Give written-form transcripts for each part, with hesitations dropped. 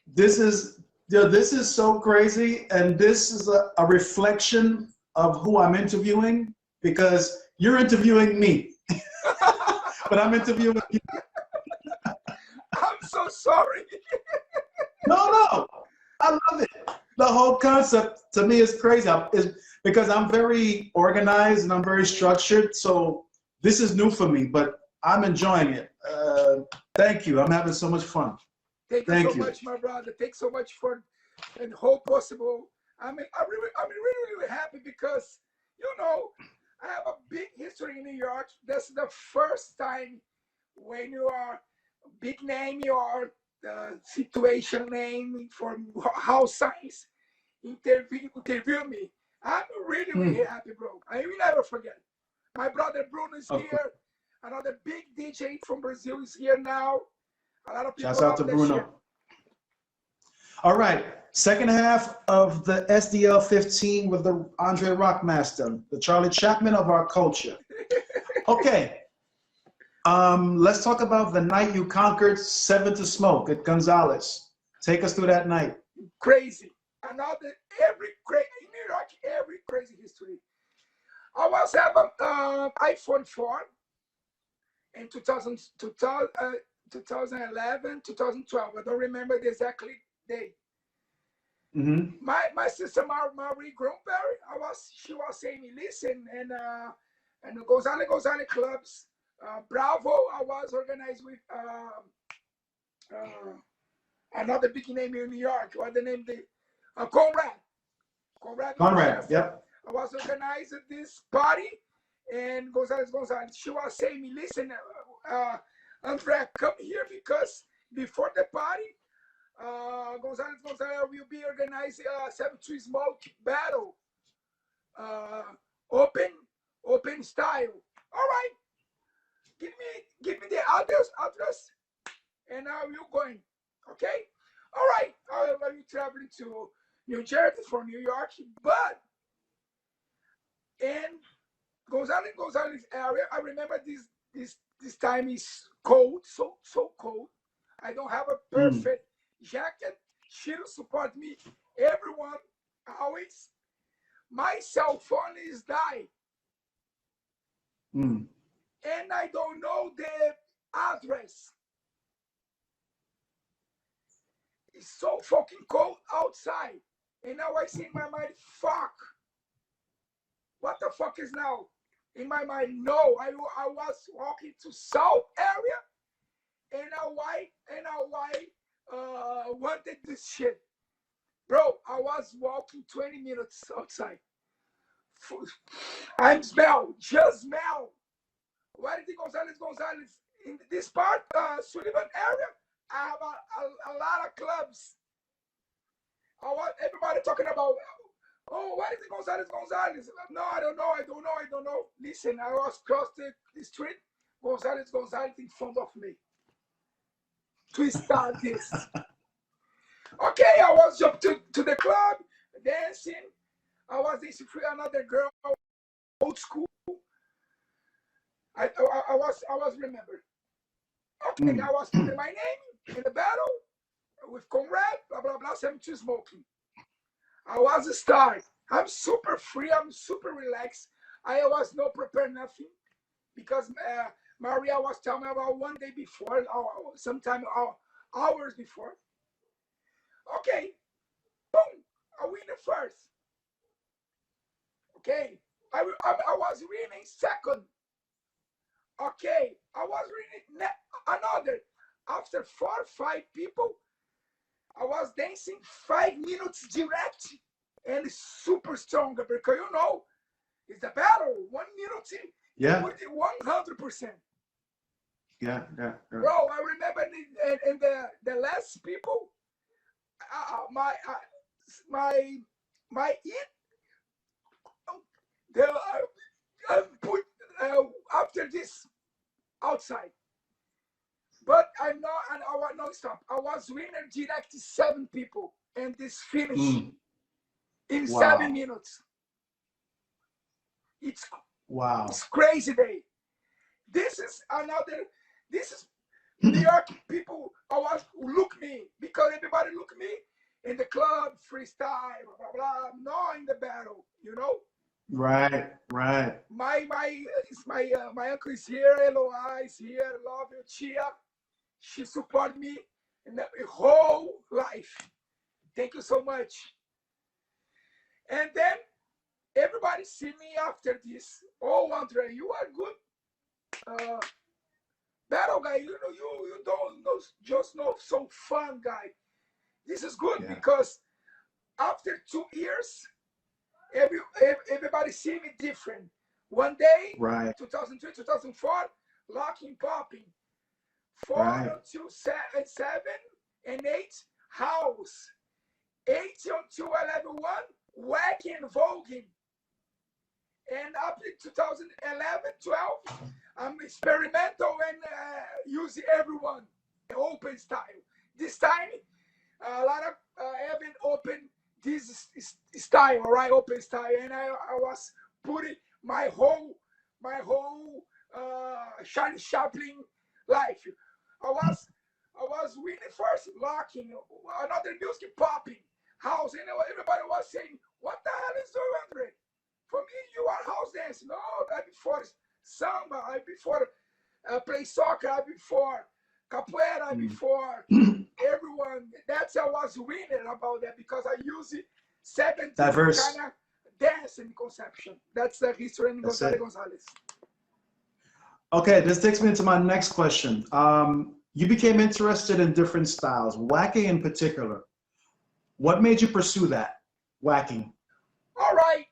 This is, yeah, this is so crazy, and this is a reflection of who I'm interviewing because you're interviewing me, but I'm interviewing you. I'm so sorry. No, no, I love it. The whole concept to me is crazy. Is because I'm very organized and I'm very structured. So this is new for me, but I'm enjoying it. Thank you. I'm having so much fun. Thank you so Thank you. much, my brother. Thanks so much for and whole possible. I'm really happy because you know I have a big history in New York. That's the first time when you are big name, you are the situation name for house science interview me. I'm really Mm, happy, bro. I will never forget. My brother Bruno is of course. here. Another big DJ from Brazil is here now. A lot of Shouts people out love to that shit. Bruno. All right. Second half of the SDL 15 with the Andre Rockmaster, the Charlie Chapman of our culture. Okay. Let's talk about the night you conquered Seven to Smoke at Gonzalez. Take us through that night. Crazy. Another every crazy in New York, every crazy history. I was have an iPhone 4 in 2011, 2012. I don't remember the exactly date. Mm-hmm. My sister Marie Grumberry, she was saying me listen and Gonzalez clubs. Bravo, I was organized with uh, another big name in New York. What the name? Conrad Conrad, Rochester. yep. I was organizing this party, and Gonzalez. She was saying me, listen, Andrea, come here because before the party, Gonzalez will be organizing a 7-3 smoke battle, uh, open style. All right, give me the address, and I will going. Okay, all right. I will be traveling to New Jersey from New York, but in Gonzalez area, I remember this time is cold, so cold. I don't have a Mm, perfect jacket. She will support me. Everyone always. My cell phone is dying, mm, and I don't know the address. It's so fucking cold outside. And now I see in my mind, fuck. What the fuck is now? In my mind, no. I was walking to South area and I wanted this shit. Bro, I was walking 20 minutes outside. I'm just smell. Where is it Gonzalez? In this part, Sullivan area, I have a lot of clubs. I want everybody talking about, oh, what is it Gonzalez? No, I don't know. Listen, I was crossed the street, Gonzalez in front of me to start this. Okay, I was up to the club, dancing. I was dancing with another girl, old school. I was remember. Okay, mm. I was putting my name in the battle with Conrad, blah blah blah, 72 smoking. I was a star. I'm super free. I'm super relaxed. I was not prepared nothing because Maria was telling me about one day before, or sometime hours before. Okay, boom, I win the first. Okay, I was winning second. Okay, I was winning another. After 4 or 5 people, I was dancing 5 minutes direct and super strong because it's a battle. 1 minute, you Yeah, put it 100%. yeah. Bro, I remember in the last people, my my eat the put after this outside. But I'm not, and I was non stop. I was winner direct 7 people, and this finish Mm. in seven Wow, minutes. It's wow. it's crazy day. This is another. This is New York people always look me because everybody look me in the club, freestyle, blah blah blah. Not in the battle, you know. Right, right. My uncle is here, Eloy is here, love you, Chia. She support me in the whole life. Thank you so much. And then everybody see me after this. Oh, Andre, you are good. Battle guy, you don't know, just know some fun guy. This is good Yeah. because after 2 years, everybody see me different. One day, Right, 2003, 2004, locking, popping. Four right. until seven and eight, house. 8 until 11, whacking, voguing. And up in 2011, 12, I'm experimental and use everyone, open style. This time, a lot of haven't opened this style, right? Open style, and I was putting my whole Charlie Chaplin life. I was really first locking, another music popping, house, and everybody was saying, "What the hell is doing, Andre?" For me, you are house dancing. No, I before samba, I before play soccer, I before capoeira, I before everyone. That's I was winning about that because I use it 17 Diverse. kind of dance in conception. That's the history in That's Gonzalez it. Gonzalez. Okay, this takes me into my next question. You became interested in different styles, whacking in particular. What made you pursue that, whacking? All right.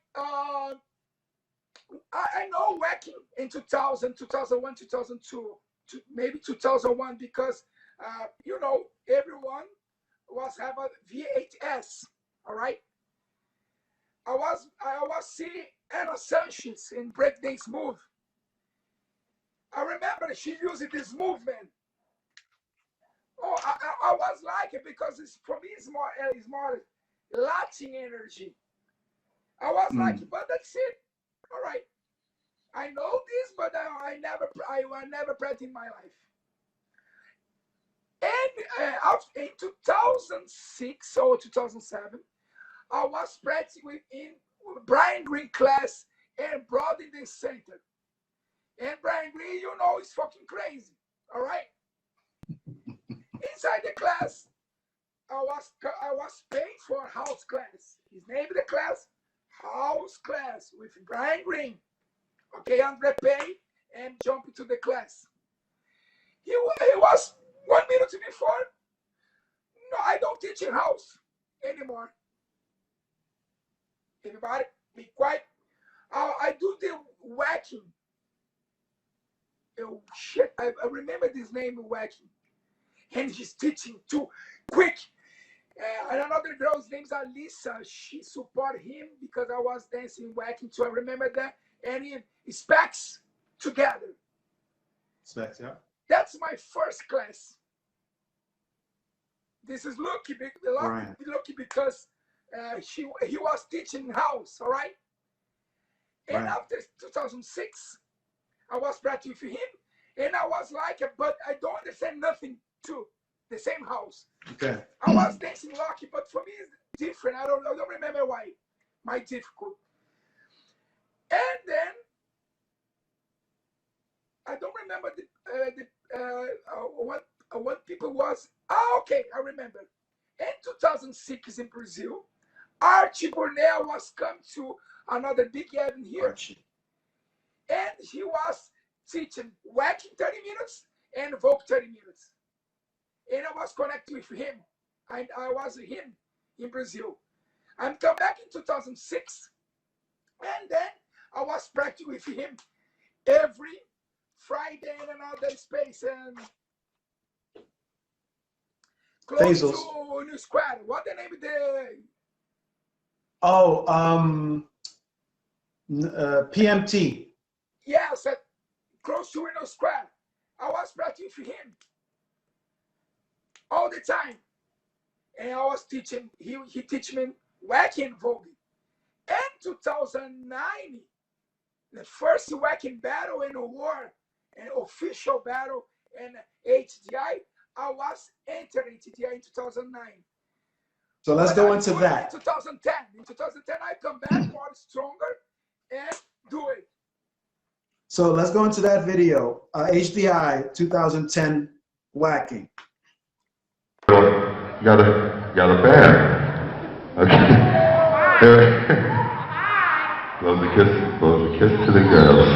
I know whacking in 2000, 2001, 2002, maybe 2001 because everyone was have a VHS. All right. I was seeing Anna Sanchez in breakdance move. I remember she used this movement. Oh, I was like it because for me it's more Latin energy. I was like, but that's it. All right. I know this, but I never practiced in my life. And in 2006 or 2007, I was practicing in Brian Green class and Broadington Center. And Brian Green, is fucking crazy. All right. Inside the class, I was paying for house class. His name of the class, house class with Brian Green. Okay, Andre pay and jump into the class. He was 1 minute before. No, I don't teach in house anymore. Everybody, be quiet. I do the whacking. Oh shit! I remember this name whacking, and he's teaching too quick. And another girl's name's Alisa. She support him because I was dancing whacking too. I remember that. And in specs together. Specs, yeah. That's my first class. This is lucky Right. because he was teaching house, all right? And Right. after 2006, I was practicing with him, and I was like, but I don't understand nothing too. The same house. Okay. I was dancing lucky, but for me it's different. I don't remember why. My difficult. And then I don't remember what people was. Okay, I remember. In 2006 in Brazil, Archie Burnell was come to another big event here, Archie. and he was teaching whacking 30 minutes and vogue 30 minutes. And I was connected with him. I was him in Brazil. I come back in 2006, and then I was practicing with him every Friday in another space and close Phasals. to New Square. What the name of the? Oh, PMT. Yes, close to New Square. I was practicing with him all the time, and I was teaching. He teach me whacking voguing. And 2009, the first whacking battle in the war, an official battle and HDI. I was entering HDI in 2009. So let's But go I into do it in that. 2010. In 2010, I come back more stronger and do it. So let's go into that video. HDI 2010 whacking. Got a band. Okay. Blow the kiss to the girls.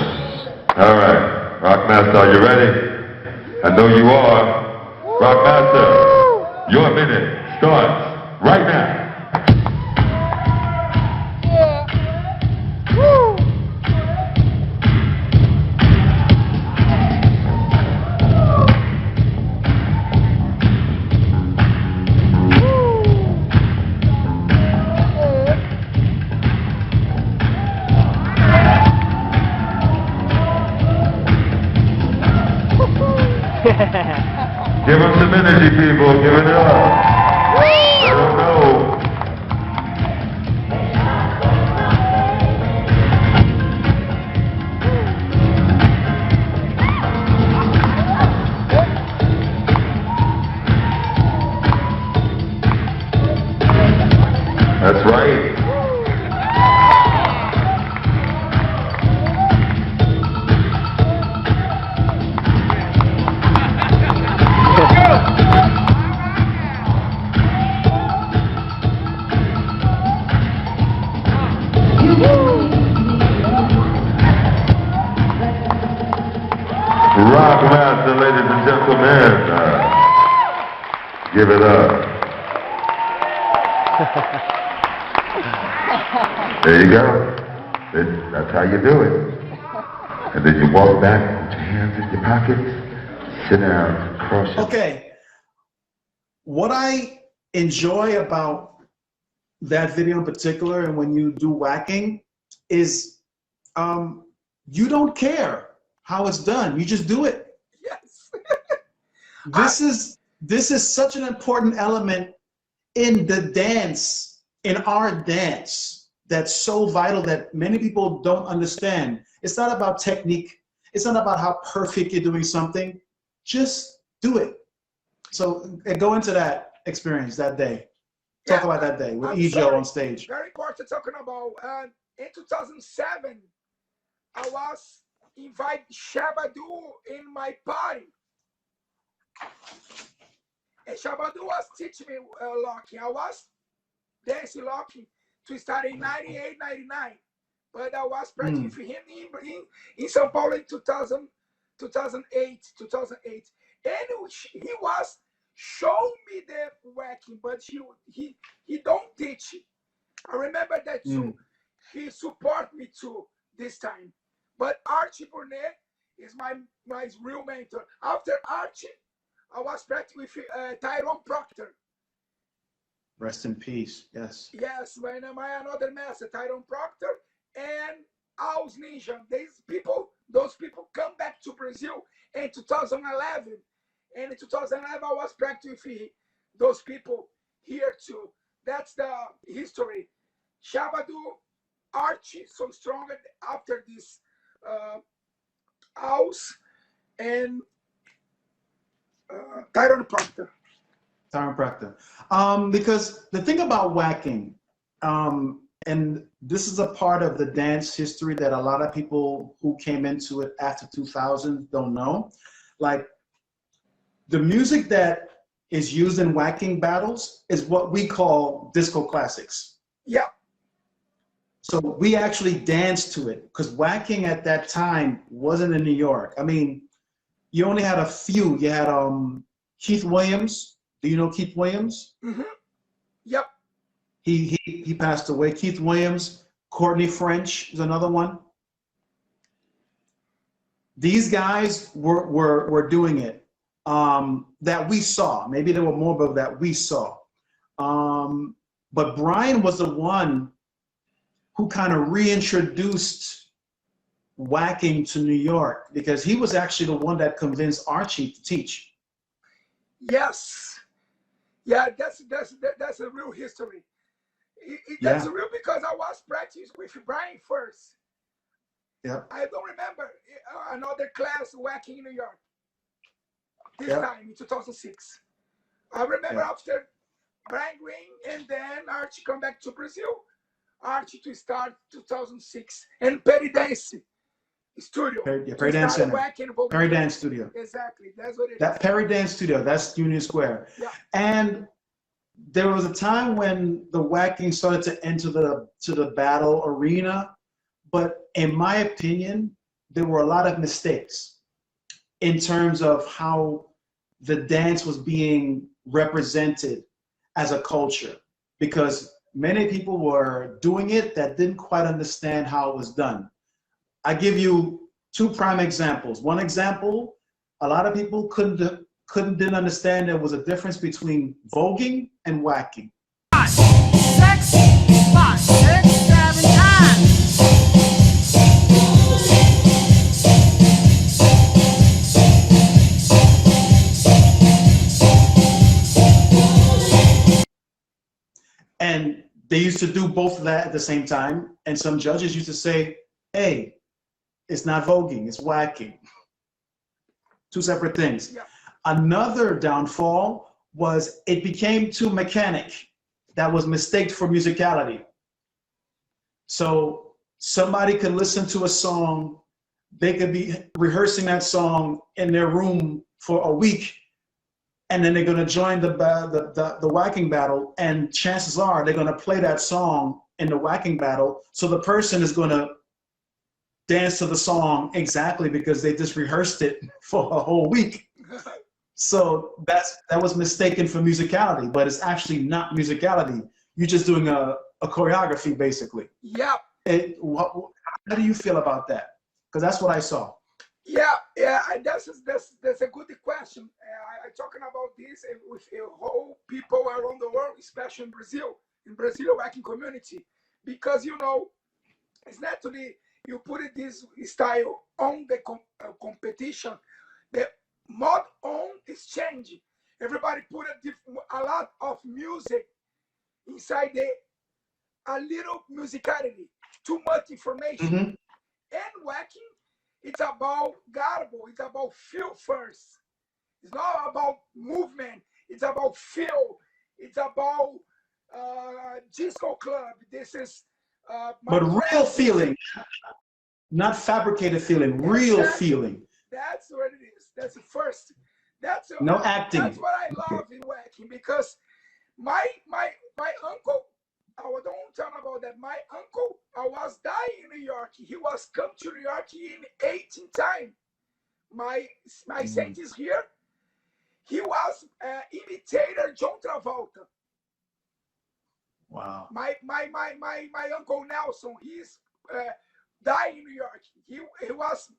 All right, Rockmaster, are you ready? I know you are. Rockmaster, your minute starts right now. Give them some energy, people. Give it up. Let them know. That's right. Rockmaster, ladies and gentlemen. Give it up. There you go. That's how you do it. And then you walk back, put your hands in your pockets, sit down, cross your... Okay. What I enjoy about that video in particular, and when you do whacking, is you don't care how it's done. You just do it. Yes. This is such an important element in the dance, in our dance, that's so vital that many people don't understand. It's not about technique. It's not about how perfect you're doing something. Just do it. So go into that experience that day. Talk about that day with Ejo on stage. Very important talking about. In 2007, I was invited Shabadu in my party. And Shabadu was teaching me locking. I was dancing locking to start in 98, 99. But I was practicing for him in São Paulo in 2008. And he was showing me the whacking, but he don't teach. I remember that too. He support me too this time. But Archie Burnett is my real mentor. After Archie, I was practicing with Tyrone Proctor. Rest in peace. Yes. Yes, when my another master, Tyrone Proctor and House Ninja. Those people come back to Brazil in 2011. And in 2011, I was practicing with those people here too. That's the history. Shabadu, Archie, so strong after this house, and Tyrone Proctor. Tyrone Proctor. Because the thing about whacking, and this is a part of the dance history that a lot of people who came into it after 2000 don't know. Like, the music that is used in whacking battles is what we call disco classics. Yeah. So we actually danced to it because whacking at that time wasn't in New York. I mean, you only had a few. You had Keith Williams. Do you know Keith Williams? Mm-hmm. Yep. He passed away. Keith Williams. Courtney French is another one. These guys were doing it that we saw. Maybe there were more, but that we saw. But Brian was the one who kind of reintroduced whacking to New York because he was actually the one that convinced Archie to teach. Yes. Yeah, that's a real history. That's real because I was practicing with Brian first. Yeah. I don't remember another class whacking in New York. this time in 2006. I remember after Brian Green and then Archie come back to Brazil. Archie to start 2006 and Perry Dance Studio. Perry Dance Center. Perry Dance Studio. Exactly, that's what it is. That Perry Dance Studio, that's Union Square. Yeah. And there was a time when the whacking started to enter the battle arena, but in my opinion, there were a lot of mistakes in terms of how the dance was being represented as a culture, because many people were doing it that didn't quite understand how it was done. I give you two prime examples. One example, a lot of people didn't understand there was a difference between voguing and whacking. 5, 6, 5, 6, 7 times. And they used to do both of that at the same time. And some judges used to say, hey, it's not voguing, it's whacking. Two separate things. Yeah. Another downfall was it became too mechanic. That was mistake for musicality. So somebody could listen to a song, they could be rehearsing that song in their room for a week, and then they're going to join the whacking battle, and chances are they're going to play that song in the whacking battle, so the person is going to dance to the song exactly because they just rehearsed it for a whole week. So that was mistaken for musicality, but it's actually not musicality. You're just doing a choreography, basically. Yeah. How do you feel about that? Because that's what I saw. Yeah, that's a good question. I'm talking about this with whole people around the world, especially in Brazil whacking community, because it's naturally you put it this style on the competition. The mod on is changing. Everybody put a lot of music inside a little musicality, too much information, and whacking. It's about garbo. It's about feel first. It's not about movement. It's about feel. It's about disco club. This is but real feeling, not fabricated feeling. Real feeling. That's what it is. That's the first. That's no acting. That's what I love in whacking, because my uncle. I don't tell about that. My uncle, I was dying in New York. He was come to New York in 18 times. My saint is here. He was imitator John Travolta. Wow. My uncle Nelson, he's dying in New York. He was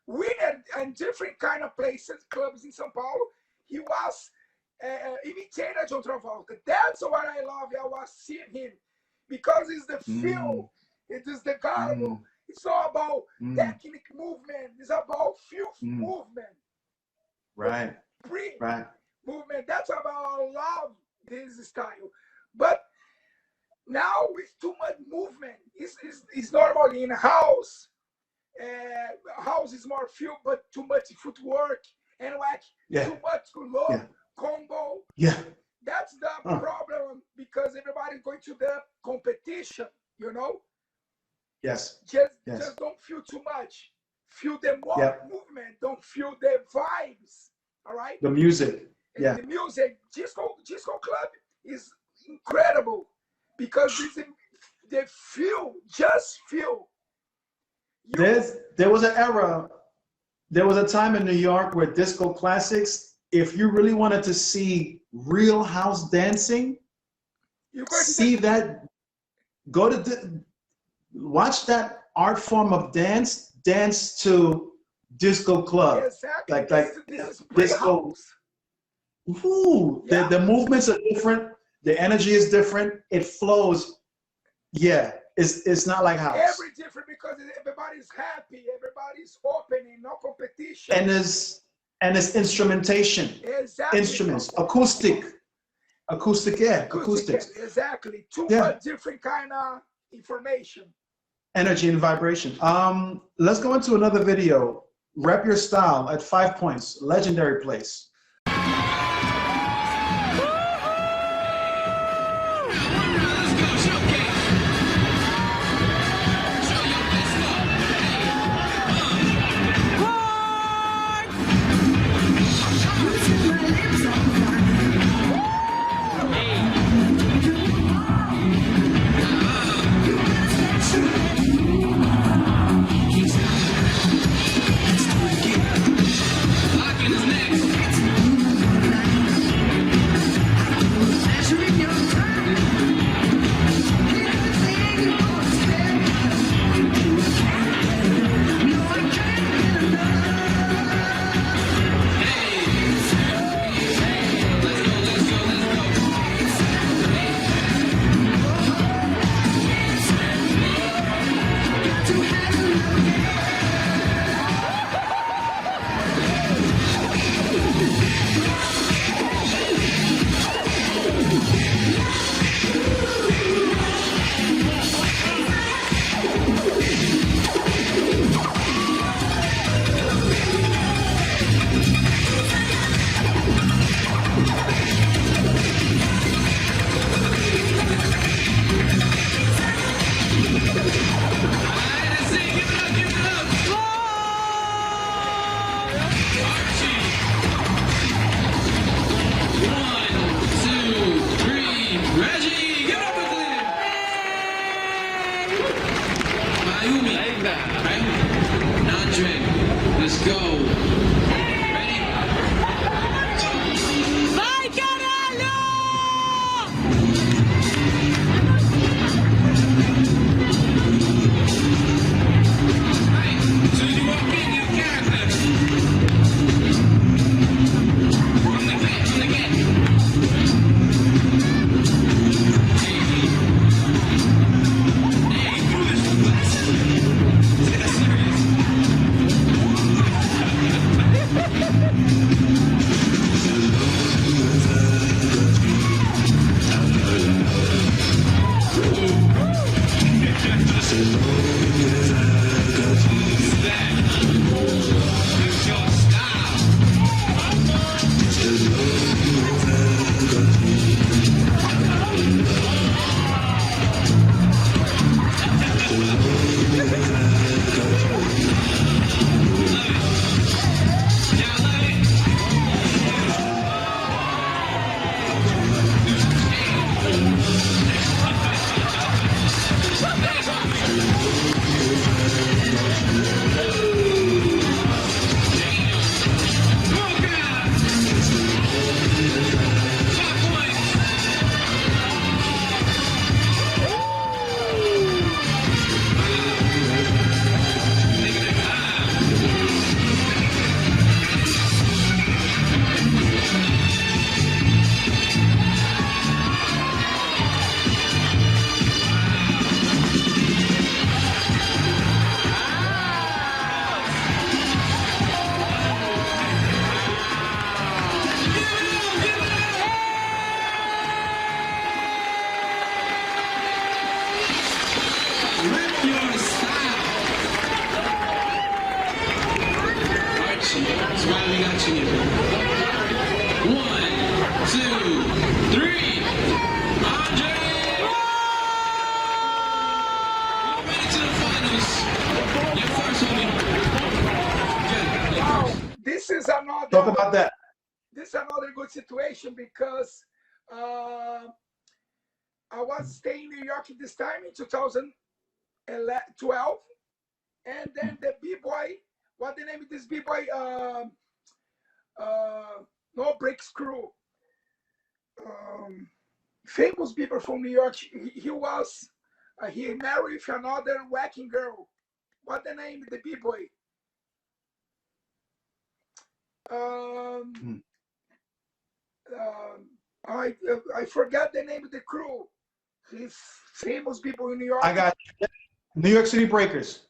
winning in different kind of places, clubs in São Paulo. He was imitator John Travolta. That's what I love. I was seeing him because it's the feel, it is the garbo. It's not about technique movement. It's about feel movement. Right. Right. Movement. That's about I love this style. But now with too much movement, it's normally in a house. House is more feel, but too much footwork and too much low. Combo. Yeah. That's the problem, because everybody's going to the competition, Yes. Just don't feel too much. Feel the movement. Don't feel the vibes. All right. The music. And the music. Disco club is incredible because they feel. Just feel. There was an era. There was a time in New York where disco classics. If you really wanted to see real house dancing, watch that art form of dance to disco club. Exactly. This is disco. Ooh, the movements are different. The energy is different. It flows. Yeah, it's not like house. Every different because everybody's happy. Everybody's opening. No competition. And it's instrumentation. Exactly. Instruments, acoustics. Exactly. Too much different kind of information. Energy and vibration. Let's go into another video. Rep Your Style at 5 points. Legendary place. Let's go. Ready? ¡Vai, caralho! Right. So you walk in your character. From the get, from the get. Hey, do this. Is that serious? Rip your style. Archie, smiling at you. 1, 2, 3. Andre! We're ready to the finals. Your first, homie. Good. Your Wow, first. this is another. Talk about that. This is another good situation because I was staying in New York at this time in 2012, and then the B-boy, what the name of this B-boy? No Breaks Crew. Famous people from New York. He was he married with another whacking girl. What the name of the B-boy? I forgot the name of the crew. He's famous people in New York. I got you. New York City Breakers.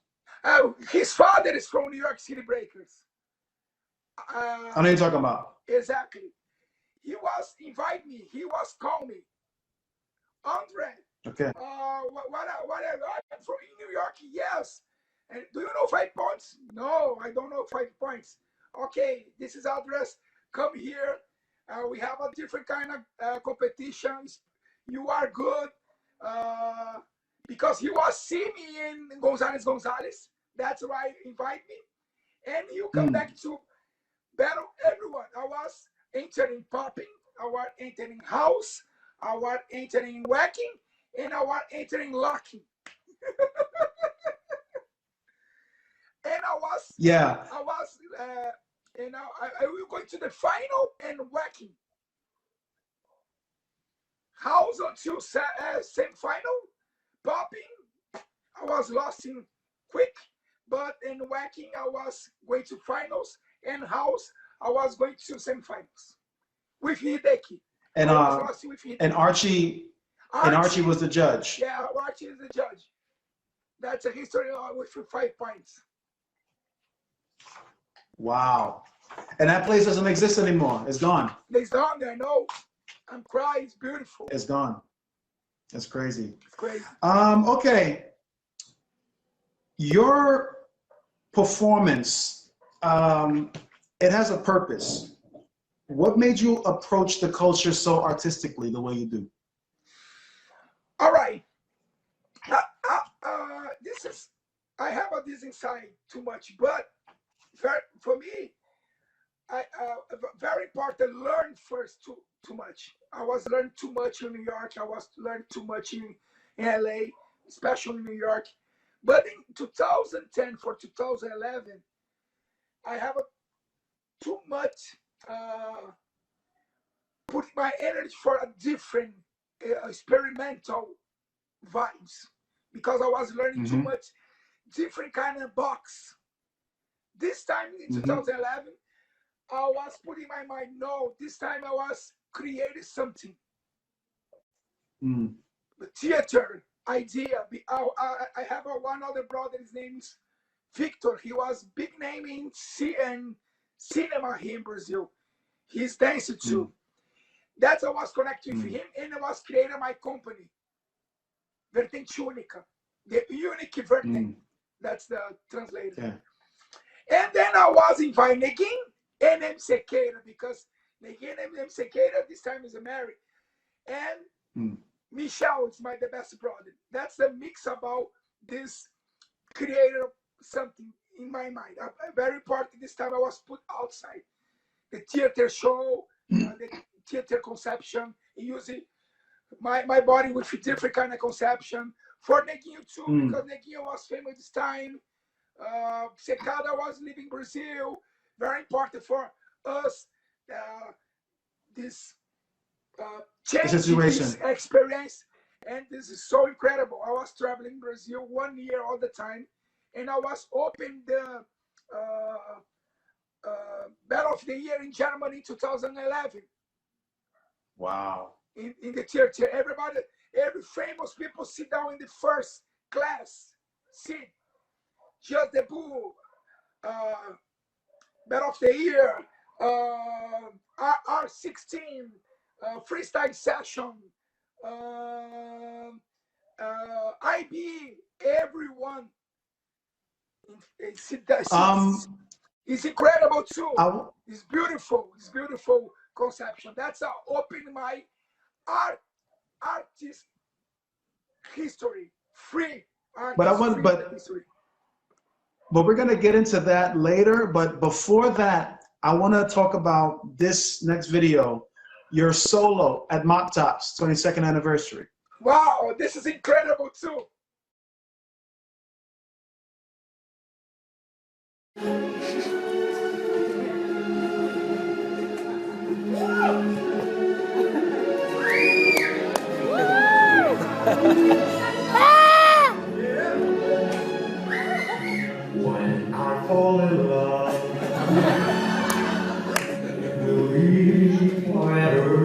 His father is from New York City Breakers. I know you're talking about. Exactly. He was invite me. He was call me, Andre. Okay. Whatever. I'm from New York. Yes. And do you know 5 points? No, I don't know 5 points. Okay, this is address. Come here. We have a different kind of competitions. You are good. Because he was seeing me in Gonzalez. That's why he invite me. And you come back to battle everyone. I was entering popping. I was entering house. I was entering whacking. And I was entering locking. And I was I will go to the final and whacking. House until semi-final. Popping, I was lost in quick, but in whacking, I was going to finals. And house, I was going to semi-finals with Hideki. And Archie was the judge. Yeah, Archie is the judge. That's a history with 5 points. Wow. And that place doesn't exist anymore. It's gone. It's gone there. No, I'm crying. It's beautiful. It's gone. That's crazy. It's crazy. Okay. Your performance, it has a purpose. What made you approach the culture so artistically the way you do? All right. I have this inside too much, but for me, very important. Learn first too much. I was learning too much in New York. I was learning too much in LA, especially in New York. But in 2010 for 2011, I have too much put my energy for a different experimental vibes, because I was learning too much different kind of box. This time in 2011, I was putting my mind, no, this time I was creating something. The theater idea. I have one other brother, his name is Victor. He was big name in cinema here in Brazil. He's dancing too. That's how I was connected with him, and I was creating my company, Vertente Única, the unique vertente. That's the translator. Yeah. And then I was inviting Neguin and M. Sequeira, because Neguin and M. Sequeira this time is married. And Michel is the best brother. That's the mix about this creator something in my mind. Very important this time I was put outside. The theater show, the theater conception, using my body with a different kind of conception. For Neguinho too, because Neguinho was famous this time. Secada was leaving Brazil. Very important for us. This change, this experience, and this is so incredible. I was traveling Brazil 1 year all the time, and I was open the Battle of the Year in Germany in 2011. Wow. In the theater, every famous people sit down in the first class seat. Just the Bull, Battle of the Year, R16, freestyle session, IB, everyone. It's incredible too. It's beautiful. It's beautiful conception. That's open my artist history, free art history. But we're gonna get into that later. But before that, I want to talk about this next video, your solo at Mop Tops 22nd anniversary. Wow, this is incredible too. When I fall in love, it will be forever,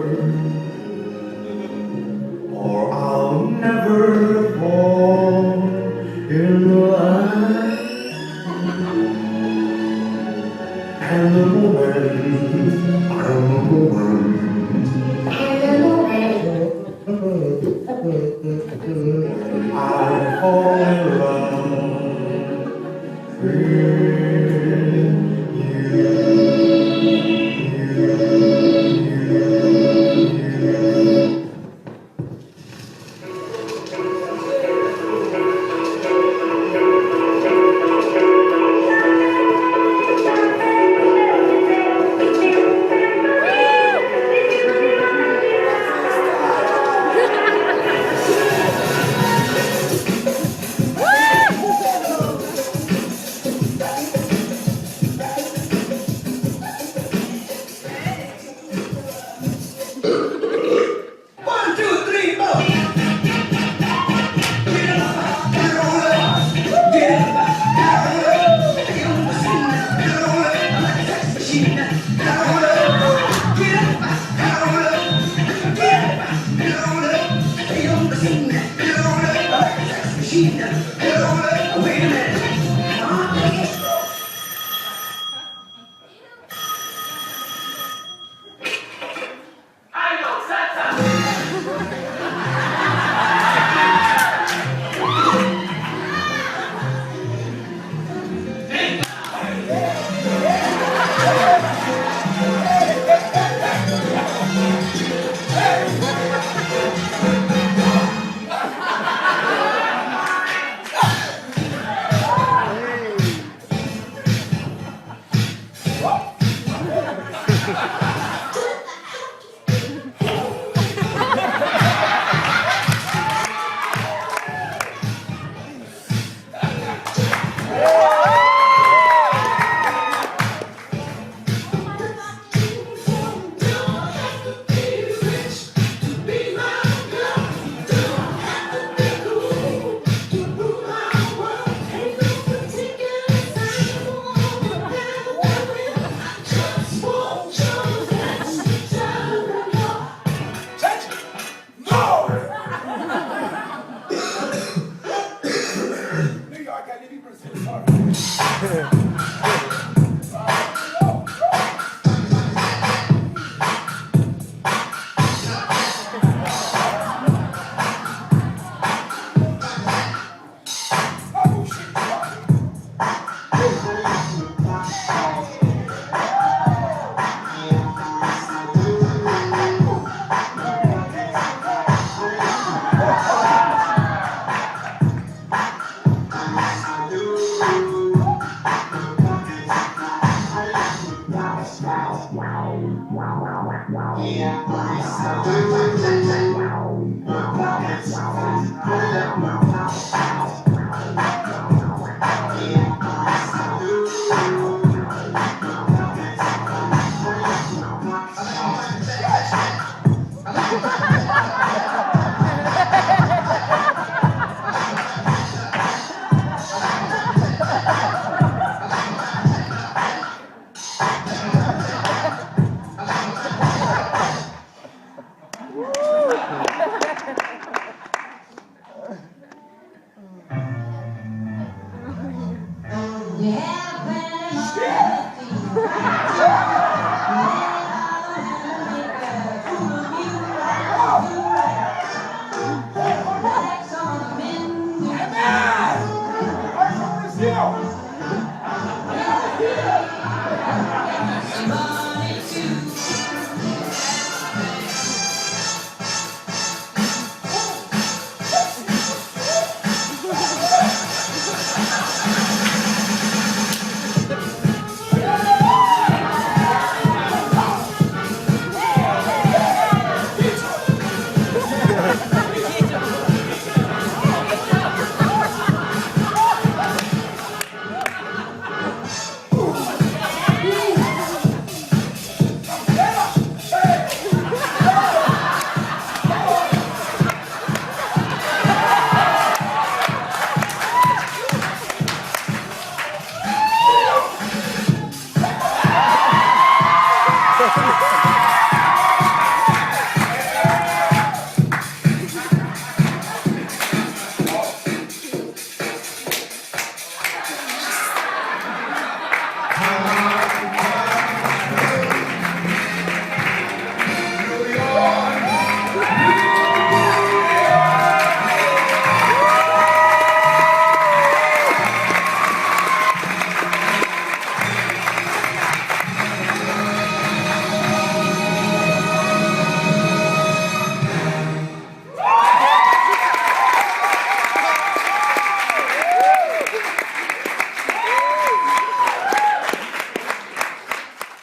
or I'll never fall in love. And the moment I fall in love,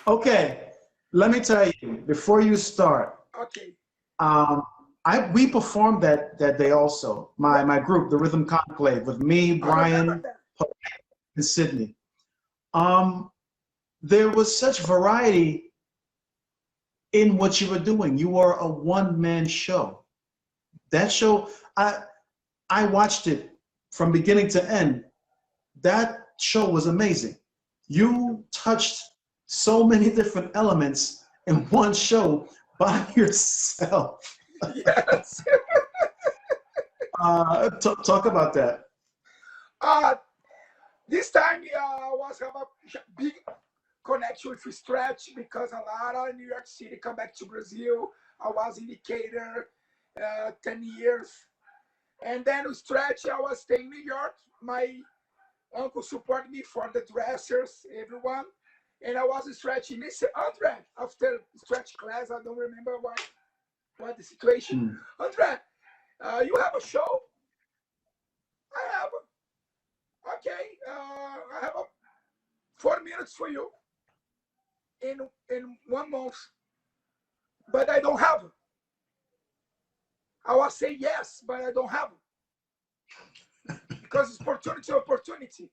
Okay, let me tell you, before you start, Okay. um, we performed that day also. My group, the Rhythm Conclave, with me, I remember Brian, that. and Sydney. Um, there was such variety in what you were doing. You were a one-man show. That show, I watched it from beginning to end. That show was amazing. You touched so many different elements in one show by yourself. Yes. Talk about that. uh, this time I was have a big connection with Stretch because a lot of New York City come back to Brazil. I was indicator 10 years. And then with Stretch, I was staying in New York. My uncle supported me for the dressers, everyone. And I was stretching. They said, Andre, after stretch class, I don't remember what the situation. Andre, you have a show? I have. Okay, I have 4 minutes for you in 1 month, but I don't have. I was say yes, but I don't have because it's opportunity.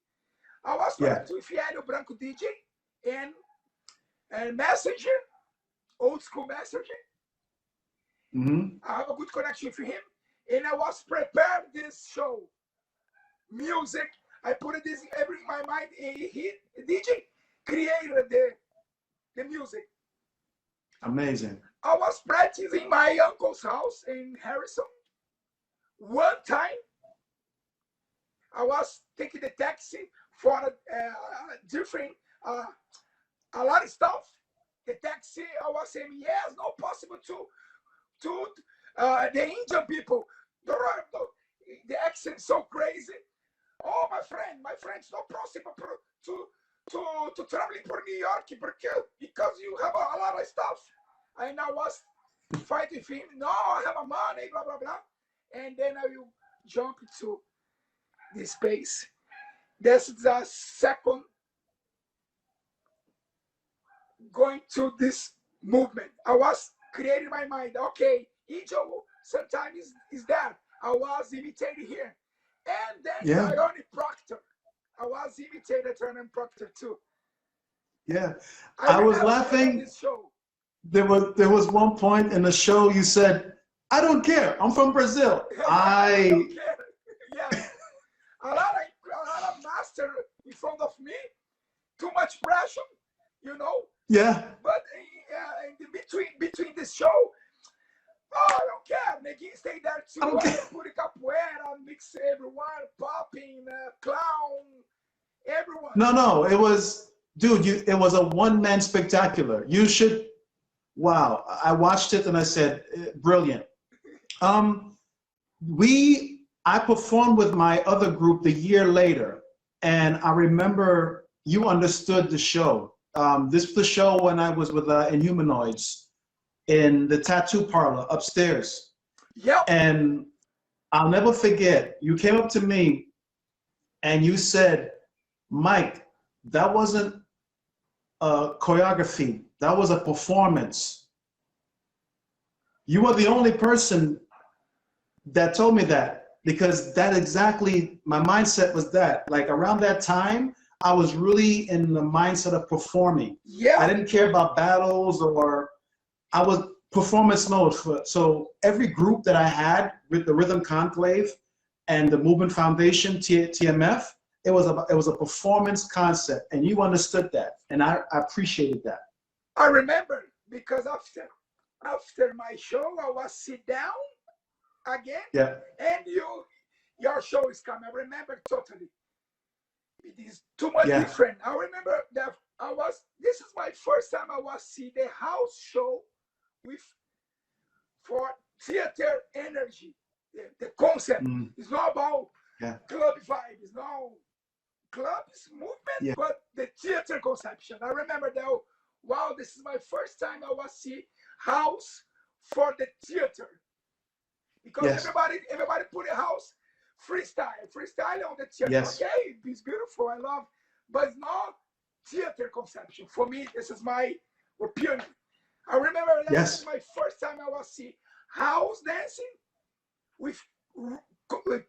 I was Yeah. connected with Hélio Branco DJ and Messenger, old school Messenger. I have a good connection with him, and I was prepared this show, music. I put this every in my mind. He DJ created the music. Amazing. I was practicing my uncle's house in Harrison. One time, I was taking the taxi for different, a lot of stuff. The taxi, I was saying, yes, not possible to the Indian people. The accent so crazy. Oh, my friend, it's not possible to traveling for New York because you have a lot of stuff. And I was fighting with him. No, I have a money, blah blah blah. And then I will jump into this space. This is the second going to this movement. I was creating my mind. Okay, each of sometimes is that. I was imitating here. And then Tyrone Proctor. I was imitating Tyrone Proctor too. Yeah. I was laughing. This show. There was one point in the show you said, I don't care. I'm from Brazil. I don't care. Yes. A lot of master in front of me. Too much pressure, you know. Yeah. But between this show, oh, I don't care. Neguinho stay there too. I don't care. Put a capoeira, mix everyone, popping, clown, everyone. No. It was, dude. It was a one-man spectacular. You should. Wow. I watched it and I said, brilliant. I performed with my other group the year later, and I remember you understood the show. This was the show when I was with Inhumanoids in the tattoo parlor upstairs. Yep. And I'll never forget, you came up to me and you said, Mike, that wasn't a choreography, that was a performance. You were the only person that told me that, because that exactly, my mindset was that. Like around that time, I was really in the mindset of performing. Yeah. I didn't care about battles, or I was performance mode. So every group that I had with the Rhythm Conclave and the Movement Foundation, TMF, it was a performance concept, and you understood that, and I appreciated that. I remember because after my show, I was sit down again. Yeah. And your show is coming. I remember totally. It is too much different. I remember that this is my first time I was see the house show for theater energy. The concept is not about club vibe. It's not club is movement, but the theater conception. I remember that. Wow, this is my first time I was see house for the theater. Because everybody put a house freestyle on the theater. Yes. Okay, it's beautiful. I love, but it's not theater conception. For me, this is my opinion. I remember that was my first time I was see house dancing with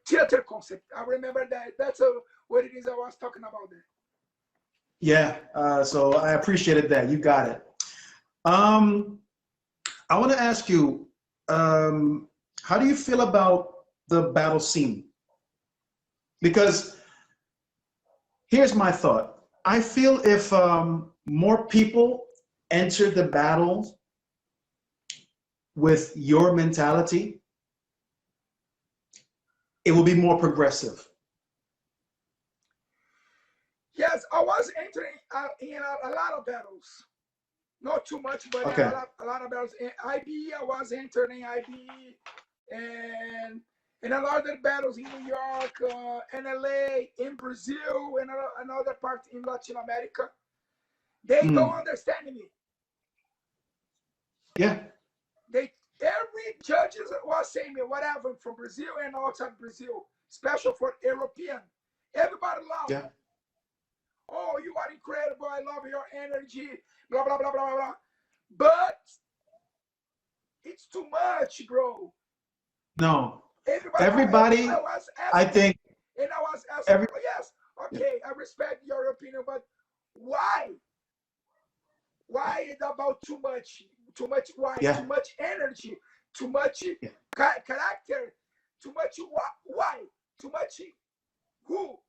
theater concept. I remember that. That's what it is I was talking about there. Yeah, so I appreciated that. You got it. I want to ask you, how do you feel about the battle scene? Because here's my thought. I feel if more people enter the battle with your mentality, it will be more progressive. Yes, I was entering in a lot of battles. Not too much, but Okay. a lot of battles. In IBE, I was entering IBE, and a lot of battles in New York, in LA, in Brazil, and another part in Latin America. They don't understand me. Yeah. Every judge was saying me, whatever, from Brazil and outside Brazil, special for European. Everybody loved. Yeah. Oh, you are incredible. I love your energy. Blah, blah, blah, blah, blah, blah. But it's too much, bro. No. Everybody, I think. And I was asking, yes, okay, I respect your opinion, but why? Why is about too much? Too much why? Yeah. Too much energy? Too much character? Too much why? Too much who?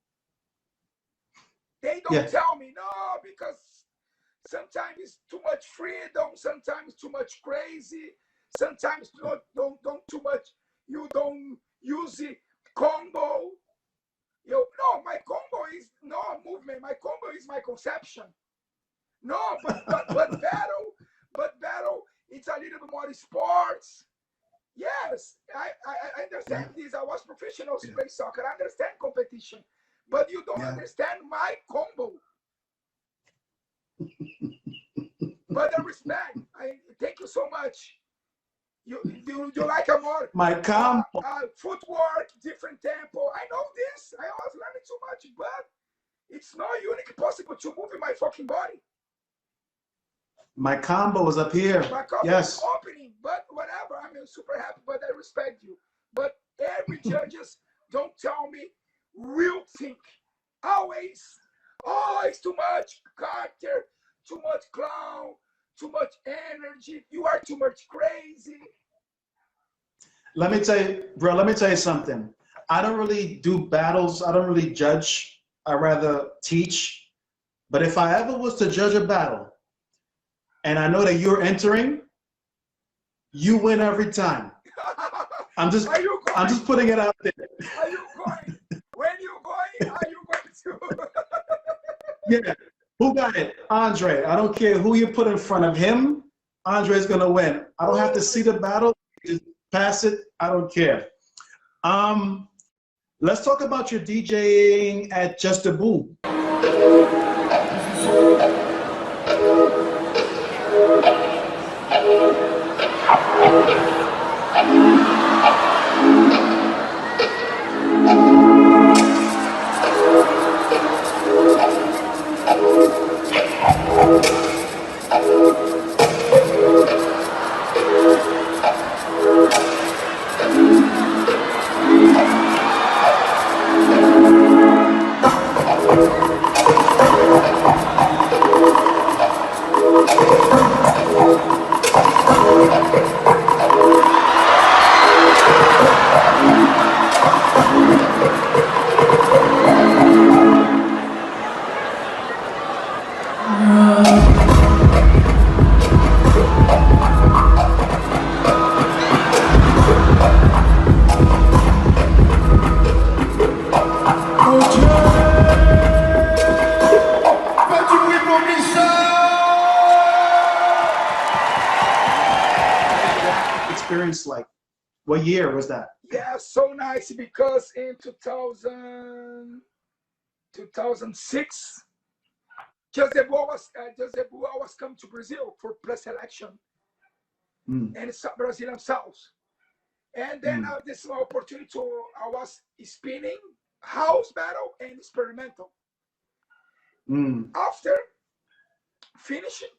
They don't tell me, no, because sometimes it's too much freedom, sometimes too much crazy, sometimes don't too much, you don't use the combo. No, my combo is no movement, my combo is my conception. No, but battle, it's a little bit more sports. Yes, I understand this. I was professional play soccer. I understand competition. But you don't understand my combo. But I respect. Thank you so much. You like a more my combo footwork, different tempo. I know this. I was learning too much, but it's not unique possible to move in my fucking body. My combo is up here. My combo is opening, but whatever. I'm super happy, but I respect you. But every judges don't tell me real thing. Always too much character, too much clown, too much energy. You are too much crazy. Let me tell you, bro, let me tell you something. I don't really do battles. I don't really judge. I rather teach. But if I ever was to judge a battle and I know that you're entering, you win every time. I'm just putting it out there. Are you going? When you going? Are you going to? Yeah. Who got it? Andre. I don't care who you put in front of him. Andre's gonna win. I don't have to see the battle. Just pass it. I don't care. Let's talk about your DJing at Just a Boo. Experience like, what year was that? Yeah, so nice because in 2006, José Boa was coming to Brazil for pre-selection and it's Brazilian South. And then this opportunity I was spinning house battle and experimental. After finishing,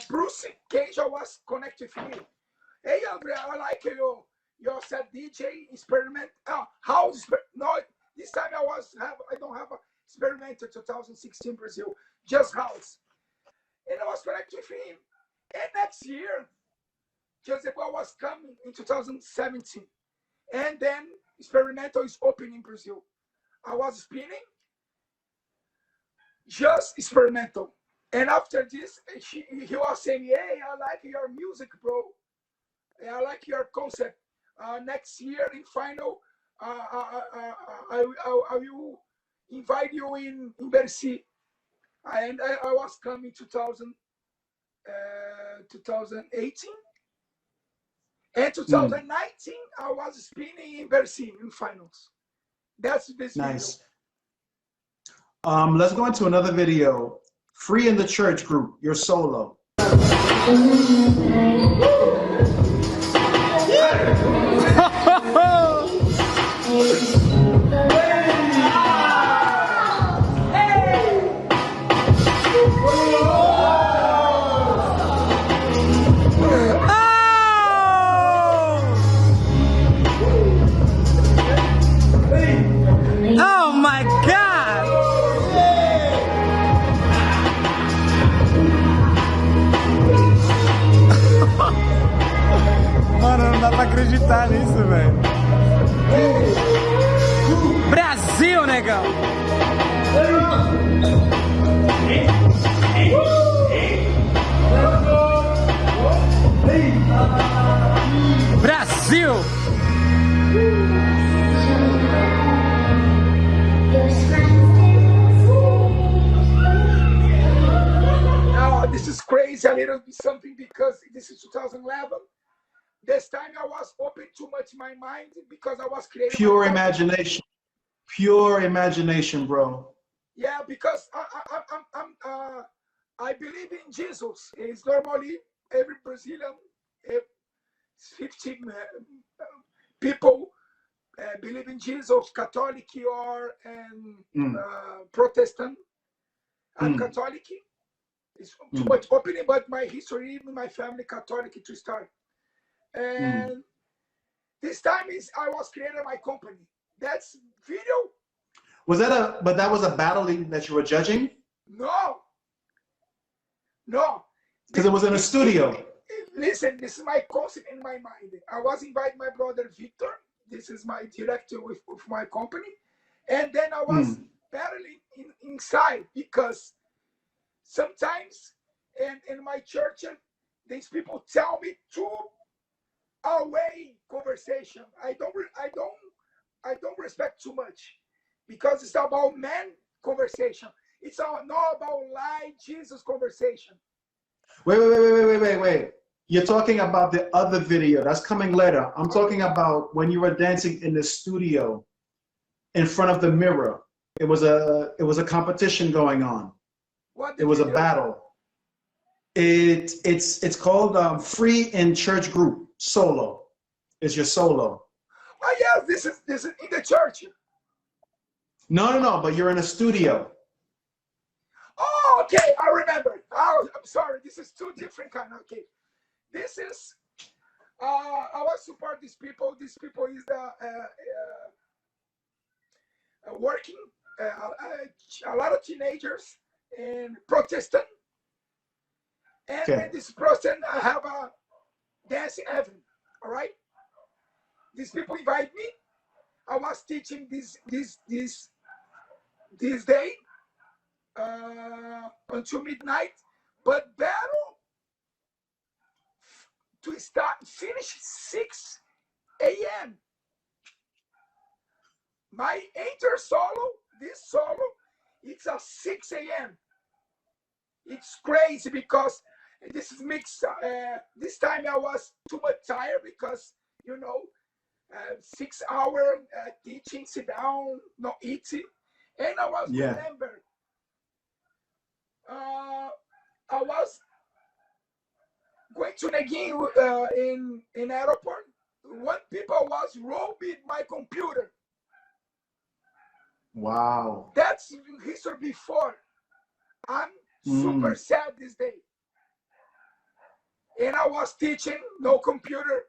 Bruce Cage was connected with me. Hey, Andre, I like your set DJ experiment. House, no, this time I don't have a experimental 2016 Brazil, just house. And I was connected with him. And next year, Joseph was coming in 2017. And then experimental is open in Brazil. I was spinning, just experimental. And after this, he was saying, hey, I like your music, bro. I like your concept. Next year in final, I will invite you in Bercy. And I was coming 2018. And 2019, I was spinning in Bercy in finals. That's this Nice. video. Let's go into another video. Free in the Church group, your solo. Oh my God! Mano, não dá pra acreditar nisso, velho. Brasil, negão! Brasil! Now, this is crazy, a little bit something, because this is 2011. This time I was open too much my mind because I was creating Pure imagination. Pure imagination, bro. Yeah, because I believe in Jesus. It's normally every Brazilian, 50 people believe in Jesus, Catholic or Protestant. I'm Catholic. It's too much opening, but my history, my family Catholic to start. And this time I was creating my company. That's video. Was that but that was a battle that you were judging? No. Because it was in a studio. Listen, this is my concept in my mind. I was inviting my brother Victor. This is my director with my company. And then I was battling inside because sometimes in my church, these people tell me to away conversation. I don't respect too much because it's about man conversation. It's not about lie Jesus conversation. Wait. You're talking about the other video that's coming later. I'm talking about when you were dancing in the studio in front of the mirror. It was a competition going on. What it was a battle. It's called Free in Church Group Solo. It's your solo. Oh yes, this is in the church. No, but you're in a studio. Oh, okay, I remember. Oh, I'm sorry, this is two different kind. Okay, this is I want to support these people. These people is the working a lot of teenagers in Protestant, and this Protestant I have a dance heaven. All right, these people invite me. I was teaching this day until midnight, but battle to finish 6 a.m. My enter solo, this solo, it's a 6 a.m. It's crazy because this is mixed. This time I was too much tired because 6 hour teaching, sit down, not eating, and I was remember. I was going to Neguinho in airport. One people was robbing my computer. Wow. That's history before. I'm super sad this day. And I was teaching, no computer,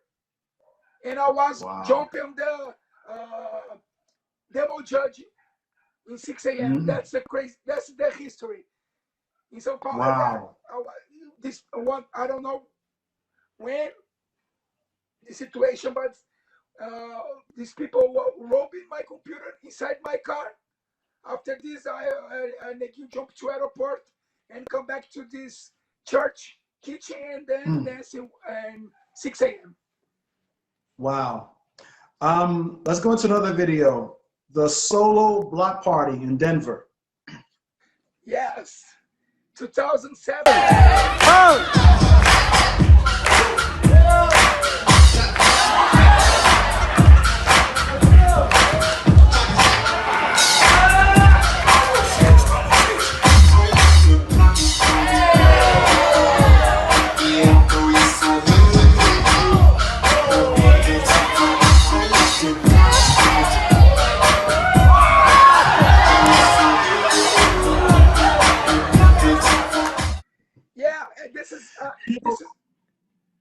and I was jumping the demo judge in 6 a.m. That's the crazy. That's the history in São Paulo. Wow. This one, I don't know when the situation, but these people were robbing my computer inside my car. After this, I jump to airport and come back to this church kitchen and then dancing at 6 a.m. Wow. Let's go into another video. The solo block party in Denver. Yes, 2007.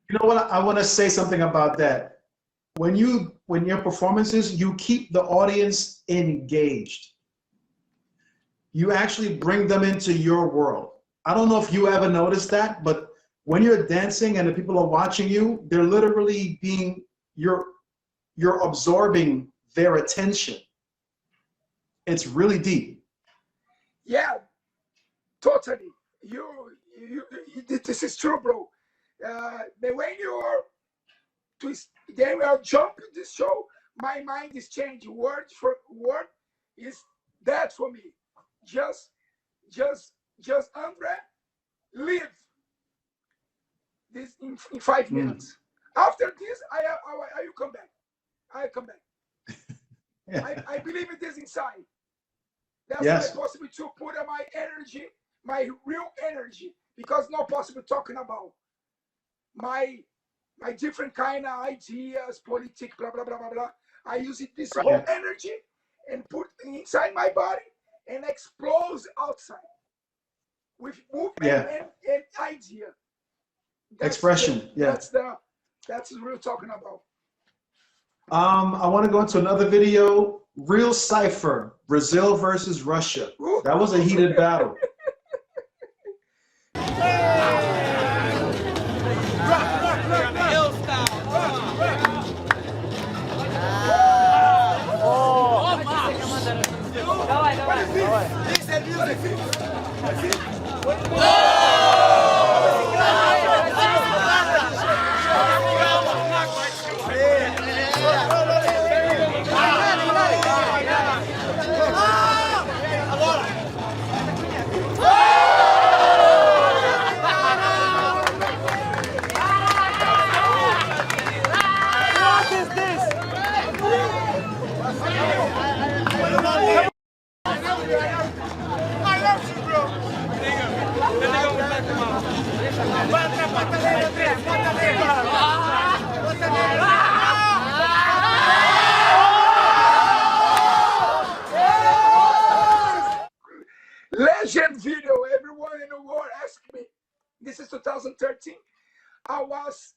You know what? I want to say something about that. When your performances, you keep the audience engaged. You actually bring them into your world. I don't know if you ever noticed that, but when you're dancing and the people are watching you, they're literally you're absorbing their attention. It's really deep. Yeah, totally. This is true, bro. When you're then we are jumping this show, my mind is changing. Word for word is that for me. Just Andre, live this in 5 minutes. After this, I will come back. I come back. I believe it is inside. That's why possible to put my energy, my real energy, because not possible talking about my different kind of ideas, politics, blah, blah, blah, blah, blah. I use this whole energy and put inside my body and explodes outside with movement and idea. Expression, That's what we're talking about. I want to go into another video. Real Cypher, Brazil versus Russia. That was a heated battle. Legend video. Everyone in the world asked me. This is 2013. I was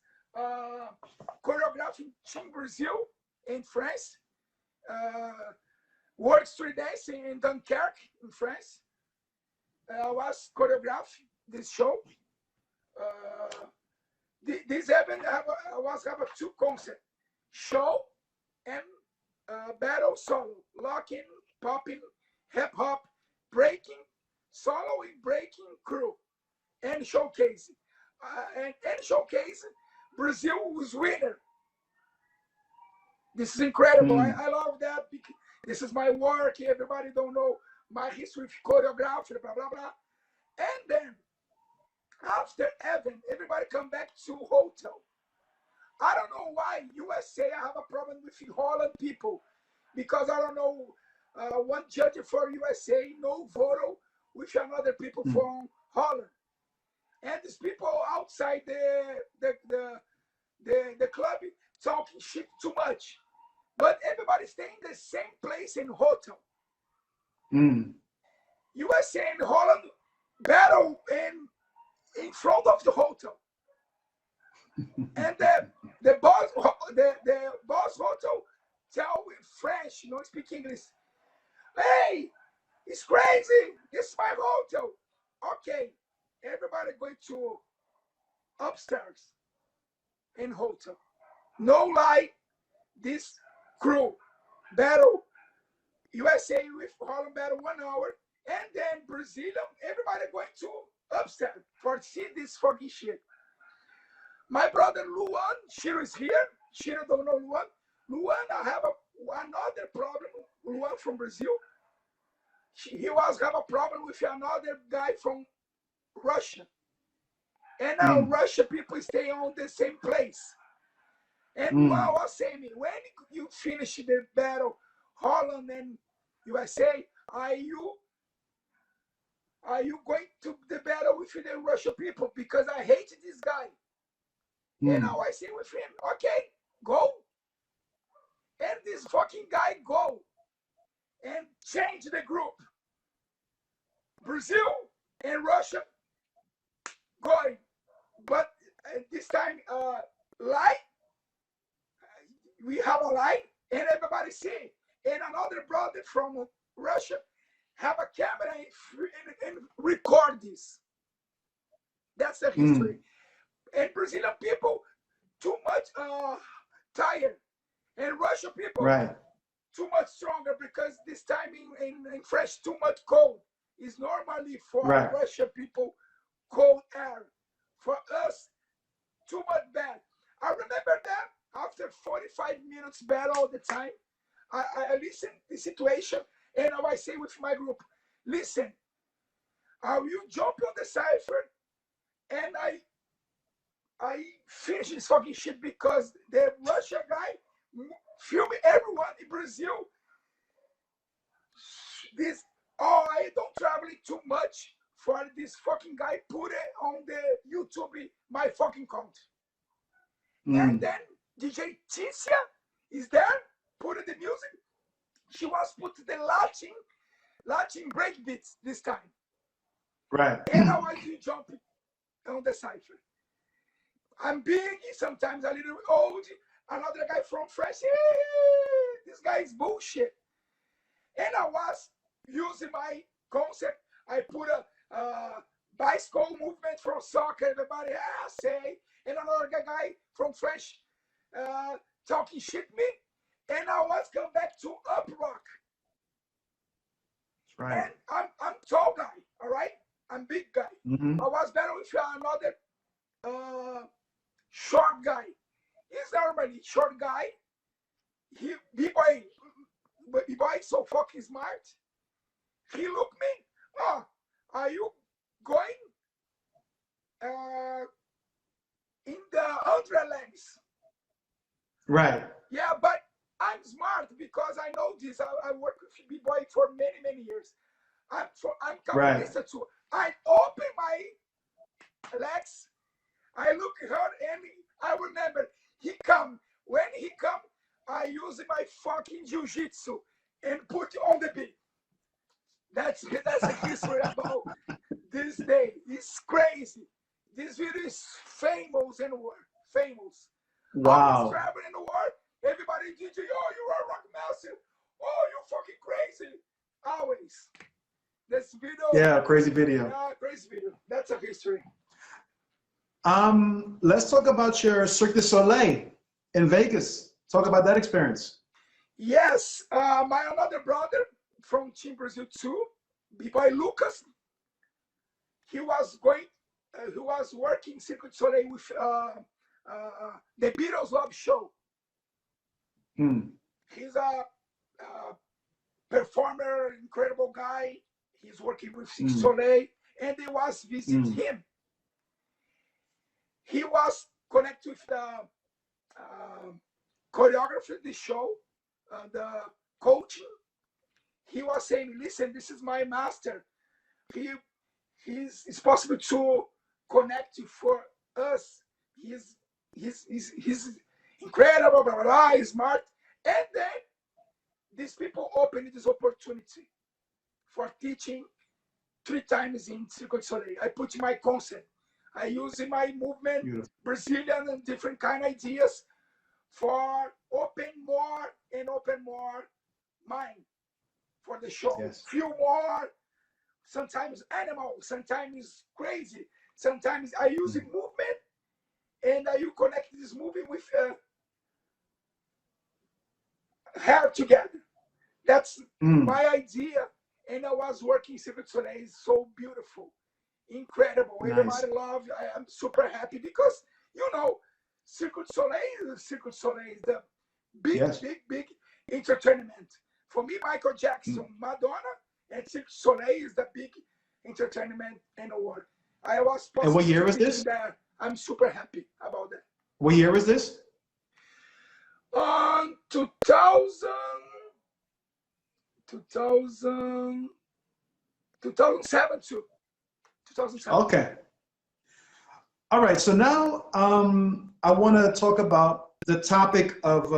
choreographing in Brazil, in France. World Street Dance in Dunkirk, in France. I was choreographing this show. This happened. I was having 2 concepts: show and battle solo, locking, popping, hip hop, breaking, solo and breaking crew, and showcase. And showcase, Brazil was winner. This is incredible. I love that because this is my work. Everybody don't know my history of choreography, blah, blah, blah. And then after Evan, everybody come back to hotel. I don't know why USA, I have a problem with Holland people because I don't know one judge for USA, no photo with another people from Holland. And these people outside the club talking shit too much. But everybody stay in the same place in hotel. USA and Holland battle in front of the hotel. And the boss hotel tell with French, don't speak English. Hey, it's crazy. This is my hotel. Okay, everybody going to upstairs in hotel. No lie, this crew battle USA with Holland battle 1 hour, and then Brazil, everybody going to upstairs for see this fucking shit. My brother Luan, Shiro is here. Shiro don't know Luan. Luan, I have another problem. Luan from Brazil. He was have a problem with another guy from Russia. And now Russia people stay on the same place. And Luan was saying me, when you finish the battle, Holland and USA, are you going to the battle with the Russian people? Because I hate this guy. And now I say with him, okay, go. And this fucking guy go and change the group. Brazil and Russia going. But this time, light, we have a light and everybody see. And another brother from Russia have a camera and record this. That's the history. And Brazilian people too much tired, and Russian people too much stronger because this time in French too much cold is normally for Russian people cold air. For us, too much bad. I remember that after 45 minutes battle all the time, I listen to the situation and I say with my group, listen, I will jump on the cipher and I finish this fucking shit because the Russian guy film everyone in Brazil. I don't travel too much for this fucking guy put it on the YouTube my fucking count. And then DJ Ticia is there, put the music. She was put the Latin break beats this time. Right. And I want to jump on the cipher. I'm big, sometimes a little old. Another guy from France, this guy is bullshit. And I was using my concept. I put a bicycle movement from soccer, everybody say. And another guy from French talking shit me. And I was come back to up rock. Right. And I'm tall guy, all right? I'm big guy. I was better with another short guy. He's normally short guy. B-boy so fucking smart. He looked me. Oh, are you going in the 100 legs? Right. Yeah, but I'm smart because I know this. I work with B-boy for many years. I'm capitalista too. I open my legs. I look at her and I remember he come. When he come, I use my fucking jiu-jitsu and put on the beat. That's a history about this day. It's crazy. This video is famous in the world. Famous. I was traveling in the world. Everybody DJ, oh, you are Rockmaster. Oh, you fucking crazy. Always. This video. Yeah, crazy video. Yeah, crazy video. That's a history. Let's talk about your Cirque du Soleil in Vegas. Talk about that experience. Yes, my another brother from Team Brazil 2, B-boy Lucas, he was working Cirque du Soleil with the Beatles Love Show. He's a performer, incredible guy. He's working with Cirque du Soleil, and they was visiting him. He was connected with the choreographer of the show, the coaching. He was saying, listen, this is my master. It's possible to connect for us. He's incredible, blah, blah, blah, he's smart. And then these people opened this opportunity for teaching 3 times in Cirque du Soleil. I put my concept. I use in my movement, Beautiful. Brazilian and different kind of ideas for open more mind for the show. Yes. Feel more, sometimes animal, sometimes crazy. Sometimes I use a movement and you connect this movement with hair together. That's my idea. And I was working Cirque du Soleil. It's so beautiful, incredible. Nice. Everybody loves. I'm super happy because Cirque du Soleil is the big entertainment. For me, Michael Jackson, Madonna, and Cirque du Soleil is the big entertainment in the world. I was. And what year was this? That. I'm super happy about that. What year was this? 2007 too. 2007. Okay. All right. So now I want to talk about the topic of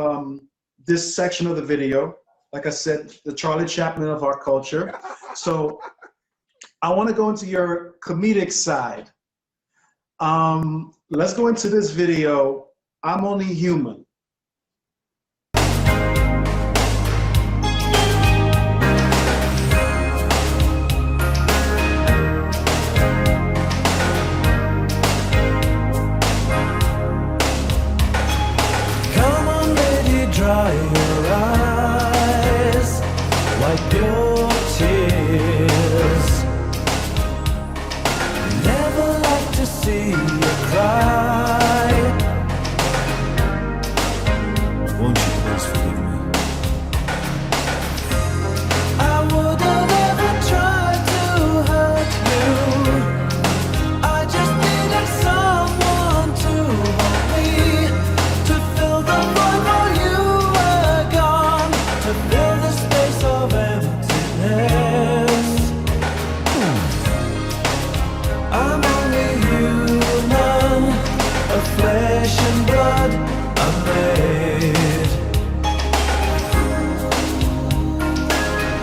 this section of the video. Like I said, the Charlie Chaplin of our culture. So I want to go into your comedic side. Let's go into this video. I'm Only Human. Come on, baby, dry your eyes, wipe your tears. Never like to see you cry. Won't you please forgive me? I wouldn't ever try to hurt you. I just needed someone to hold me, to fill the void while you were gone, to fill the space of emptiness. I'm only human, of flesh and blood I'm made.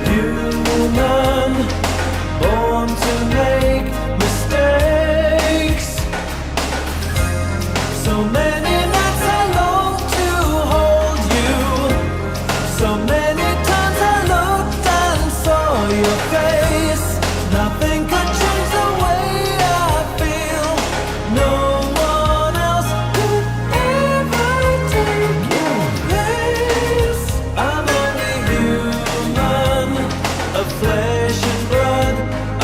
Human, born to make mistakes. So many nights I long to hold you. So many times I looked and saw your face. Nothing could change the way I feel. No one else could ever take your place. I'm only human, of flesh and blood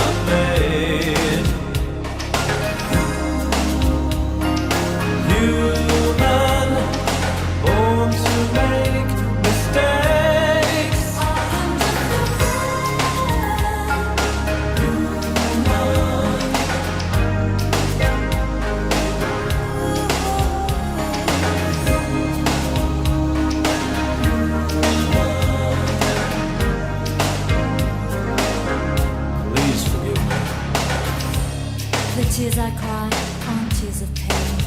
I'm made. Human, born to make mistakes. Please forgive me. The tears I cry aren't tears of pain.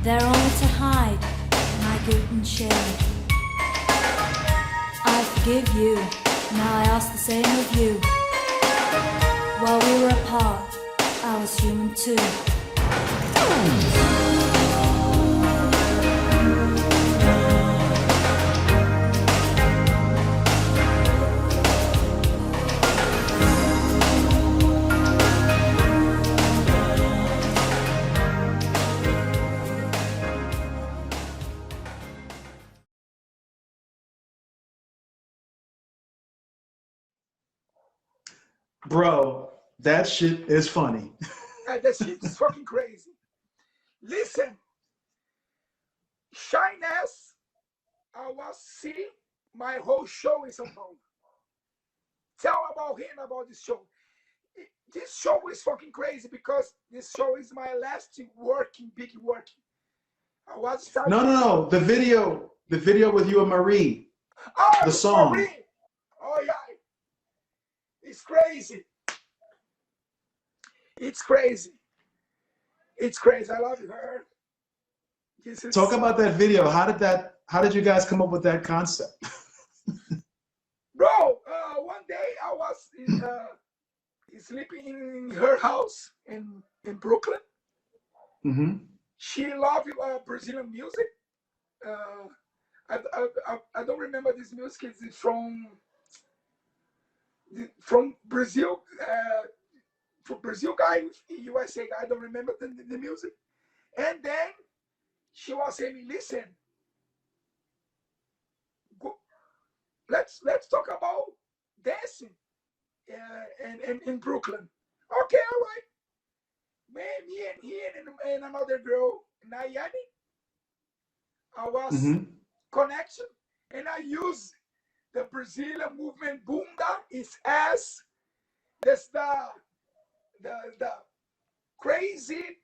They're only to hide my guilt and shame. I forgive you, now I ask the same of you. While we were apart, I was human too. Bro, that shit is funny. That shit is fucking crazy. Listen, Shyness, I was see my whole show in São Paulo. Tell about him about this show. This show is fucking crazy because this show is my last big working. I was starting. No. The video with you and Marie. Oh, the song. Marie. Oh yeah. It's crazy. It's crazy. It's crazy. I love her. Talk about that video. How did you guys come up with that concept? Bro, one day I was sleeping in her house in Brooklyn. Mm-hmm. She loved Brazilian music. I don't remember this music. It's from Brazil. From Brazil guy, USA guy. I don't remember the music. And then she was saying, "Listen, go, let's talk about dancing in Brooklyn." Okay, all right. Man, me and he and another girl, Nayani, I was Mm-hmm. connection, and I use the Brazilian movement bunda is as that's the crazy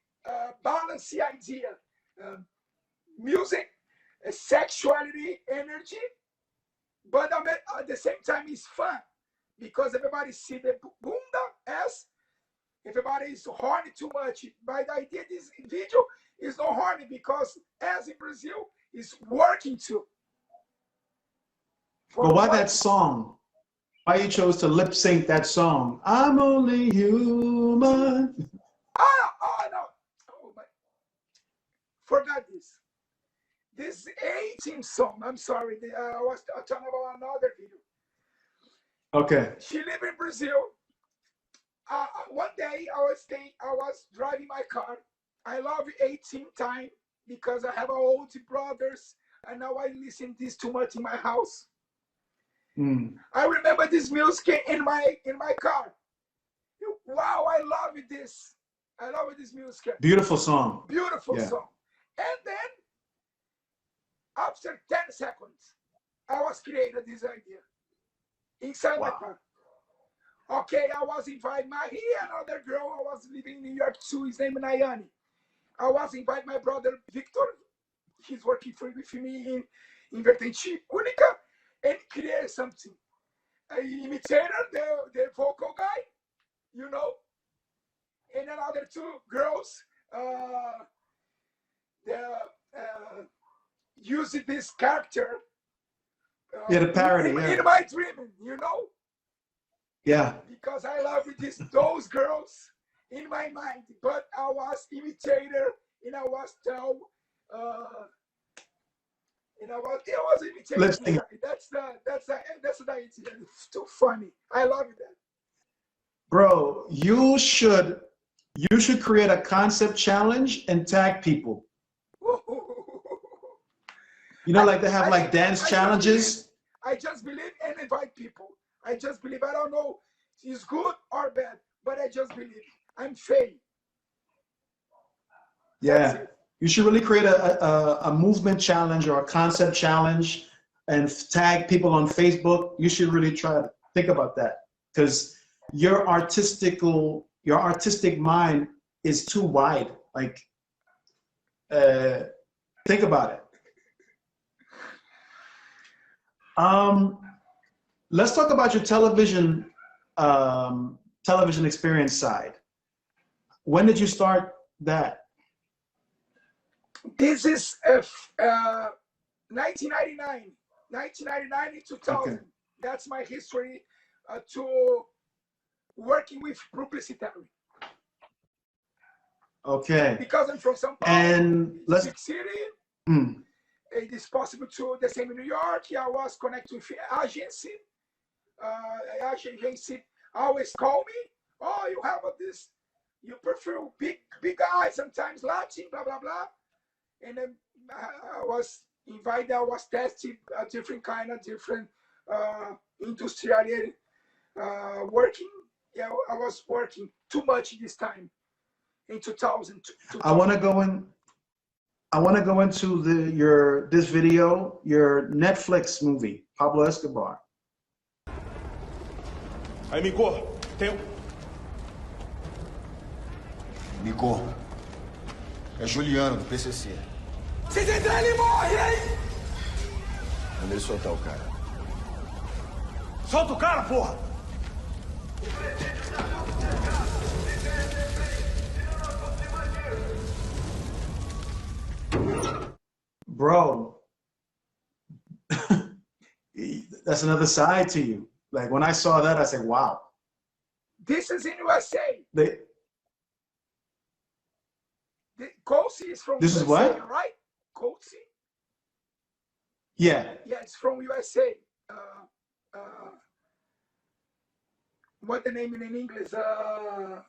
balanced idea, music, sexuality, energy, but at the same time it's fun because everybody see the bunda as everybody is horny too much. But the idea this video is not horny because as in Brazil is working too. But why that song? Why you chose to lip sync that song? I'm only human. Oh no! Oh my! Forgot this. This 18 song. I'm sorry. I was talking about another video. Okay. She live in Brazil. One day I was driving my car. I love 18 time because I have old brothers and now I listen this too much in my house. Mm. I remember this music in my car. Wow, I love this. I love this music. Beautiful song. Beautiful song. And then after 10 seconds, I was created this idea inside my car. Okay, I was invited another girl. I was living in New York too. His name is Nayani. I was invited my brother Victor. He's working with me in Vertente Única and create something. I imitated the vocal guy, you know, and another two girls. Using this character. The parody. In my dreaming, you know. Yeah. Because I love those girls in my mind, but I was imitator and I was imitating. That's the idea. It's too funny. I love that. Bro, you should create a concept challenge and tag people. You know, like they have like dance challenges. I just believe and invite people. I just believe. I don't know if it's good or bad, but I just believe. I'm fake. Yeah, you should really create a movement challenge or a concept challenge and tag people on Facebook. You should really try to think about that because your artistic mind is too wide. Like, think about it. Let's talk about your television experience side. When did you start that? This is 1999 to 2000. Okay. That's my history to working with publicity. Okay. Because I'm from São Paulo, and let's big city. It is possible to the same in New York. I was connected with agency. Agency always call me. Oh, you have this. You prefer big guys, sometimes Latin, blah blah blah. And then I was invited. I was testing a different industry working. Yeah, I was working too much this time in 2000. I want to go into this video, your Netflix movie, Pablo Escobar. Aí, Mico, tem... Mico, é Juliano, do PCC. Se entrar, ele morre, hein? Manda ele soltar o cara. Solta o cara, porra! Bro, that's another side to you. Like when I saw that, I said, wow, This is in USA. They, Cozy is from this USA, is what? right? Cozy? Yeah. Yeah, it's from USA. What the name in English? The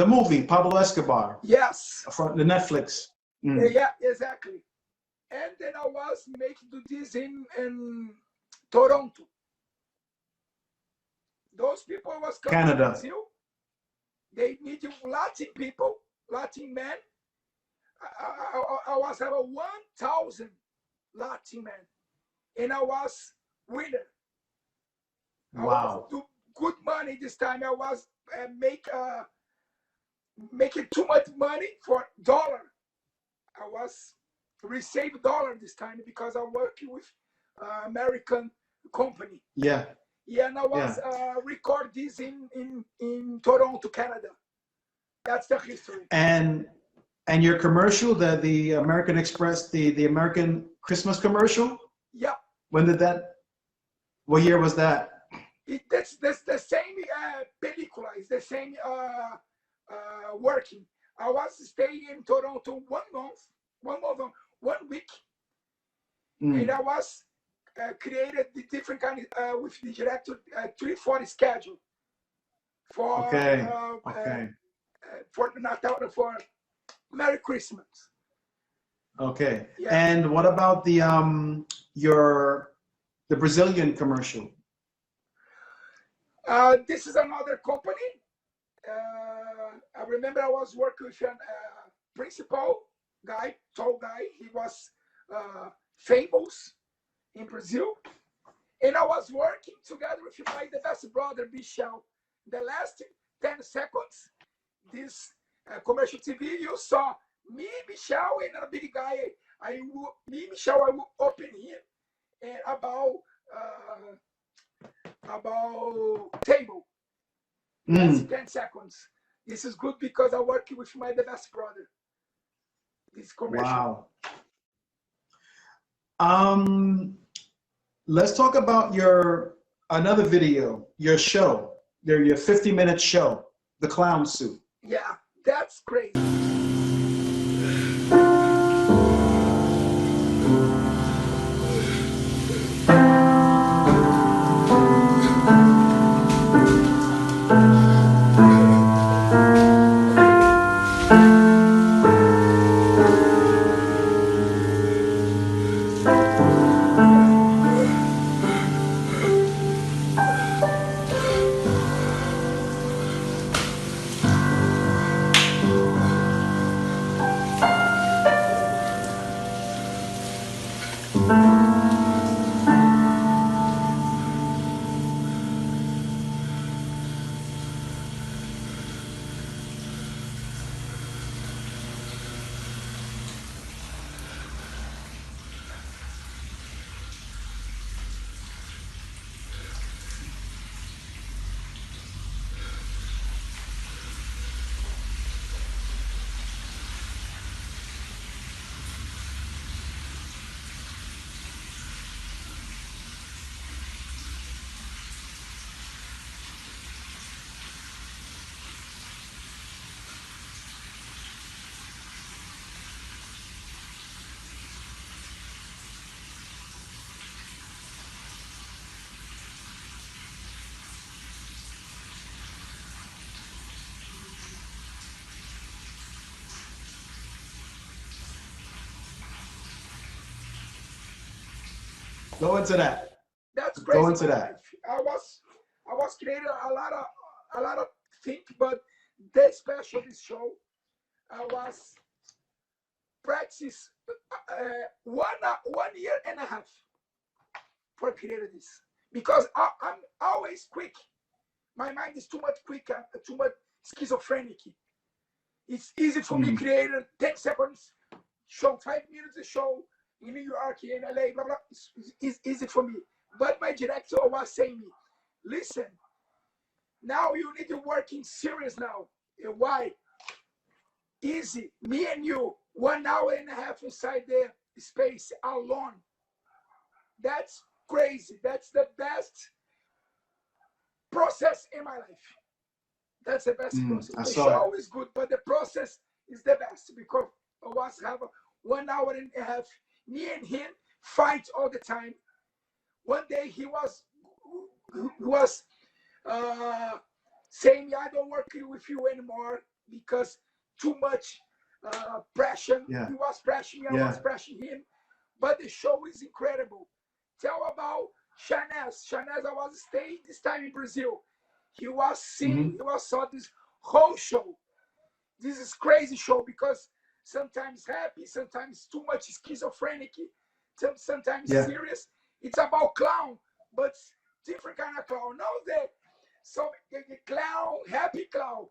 movie, Pablo Escobar, Yes. from the Netflix. Mm. Yeah, exactly. And then I was making this in Toronto. Those people was coming Canada. to Brazil. They needed Latin people, Latin men. I was having 1,000 Latin men, and I was winner. I was Wow. do good money this time. I was making too much money for dollar. I was receive dollar this time because I'm working with American company. Yeah. Yeah, and I was record this in Toronto, Canada. That's the history. And your commercial, the American Express, the American Christmas commercial. Yeah. When did that? What year was that? That's the same película. It's the same working. I was staying in Toronto 1 month, 1 week, and I was created the different kind with the director 340 schedule for for Natal, for Merry Christmas. Okay. Yeah. And what about the Brazilian commercial? This is another company. I remember I was working with a principal guy, tall guy. He was famous in Brazil. And I was working together with the best brother, Michel. The last 10 seconds, this commercial TV, you saw me, Michel, and a big guy. Michel, I will open here and about table. That's 10 seconds. This is good because I work with the best brother. This commercial. Wow. Let's talk about another video, your show, your 50-minute show, The Clown Suit. Yeah, that's crazy. Go into that. That's crazy. Go into that. I was creating a lot of things, but the special this show, I was practice 1 year and a half for creating this because I'm always quick. My mind is too much quick, too much schizophrenic. It's easy for me create 10 seconds show, 5 minutes of show in New York, in LA, blah, blah. It's easy for me. But my director was saying me, listen, now you need to work in serious now. Why? Easy. Me and you, 1 hour and a half inside the space alone. That's crazy. That's the best process in my life. That's the best process. I The saw show it. is good, but the process is the best because I was have 1 hour and a half. Me and him fight all the time. One day he was saying, I don't work with you anymore because too much pressure. Yeah. He was pressuring me, I was pressuring him. But the show is incredible. Tell about Chanez. Chanez, I was staying this time in Brazil. He was seeing, he was saw this whole show. This is crazy show because sometimes happy, sometimes too much schizophrenic, sometimes serious. It's about clown, but different kind of clown. Now the clown, happy clown,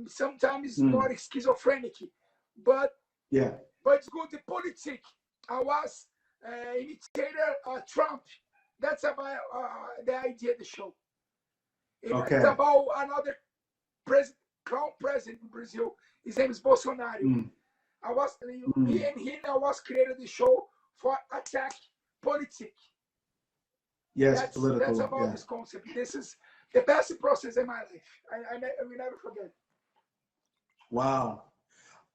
sometimes more schizophrenic, but it's good. The politics. I was imitator Trump. That's about the idea of the show. It's about another clown president in Brazil. His name is Bolsonaro. I was me and him. I was created the show for attack politics. Yes, political. That's about this concept. This is the best process in my life. I will never forget. Wow.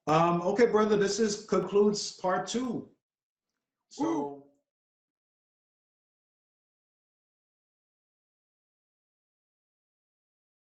Okay, brother. This concludes part 2. So